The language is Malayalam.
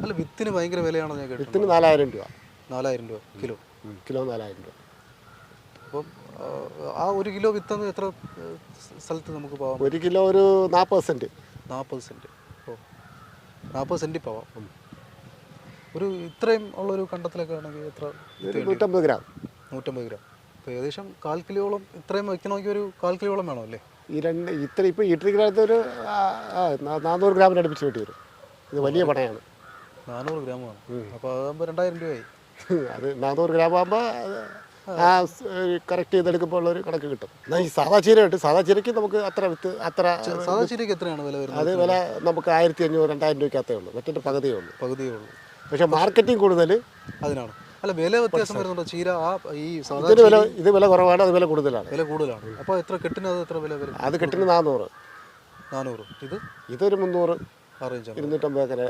അല്ല വിത്തിന് ഭയങ്കര വിലയാണോ ഞാൻ കേട്ടു? വിത്തിന് 4000 രൂപ. 4000 രൂപ കിലോ. കിലോ 4000 രൂപ. അപ്പം ആ 1 കിലോ വിത്ത് എത്ര സ്ഥലത്ത് നമുക്ക് പോകാം? 1 കിലോ ഒരു 40 സെൻറ്റ്. 40 സെൻറ്റ്. ഓ, 40 സെൻറ്റിൽ പോവാം. ഒരു ഇത്രയും ഉള്ളൊരു കണ്ടത്തിലൊക്കെ ആണെങ്കിൽ എത്ര? 150 ഗ്രാം. 150 ഗ്രാം. അപ്പോൾ ഏകദേശം 1/4 കിലോളം ഇത്രയും വയ്ക്കണമെങ്കിൽ ഒരു 1/4 കിലോളം വേണം അല്ലേ? ഇപ്പോൾ ഈ ട്രിക്കിനകത്ത് ഒരു 400 ഗ്രാമിന് അടുപ്പിച്ച് വേണ്ടി വരും. ഇത് വലിയ പടയാണ്. 400 ഗ്രാം വേണം. അപ്പോൾ അതാകുമ്പോൾ 2000 രൂപയായി. അത് 400 ഗ്രാം ആകുമ്പോൾ കറക്റ്റ് ചെയ്തെടുക്കുമ്പോൾ ഉള്ളൊരു കണക്ക് കിട്ടും. എന്നാൽ ഈ സാധാ ചീര കിട്ടും. സാധാ ചീരയ്ക്ക് നമുക്ക് സാധാ ചീരയ്ക്ക് എത്രയാണ് വില വരുന്നത്? അത് വില നമുക്ക് 1500-2000 രൂപയ്ക്കകത്തേ ഉള്ളൂ. മറ്റൊരു പകുതിയേ ഉള്ളൂ. പക്ഷേ മാർക്കറ്റിംഗ് കൂടുതൽ അതിനാണ്. അല്ല, വില വ്യത്യാസം വരുന്നുണ്ടോ ചീര? ഈ ഇത് വില കുറവാണ്, അത് വില കൂടുതലാണ്. വില കൂടുതലാണ്. അപ്പോൾ എത്ര കെട്ടിന് എത്ര വില വരും? അത് കെട്ടിന് 400. ഇതൊരു 300, ആ റേഞ്ചാണ്. 250 ഒക്കെ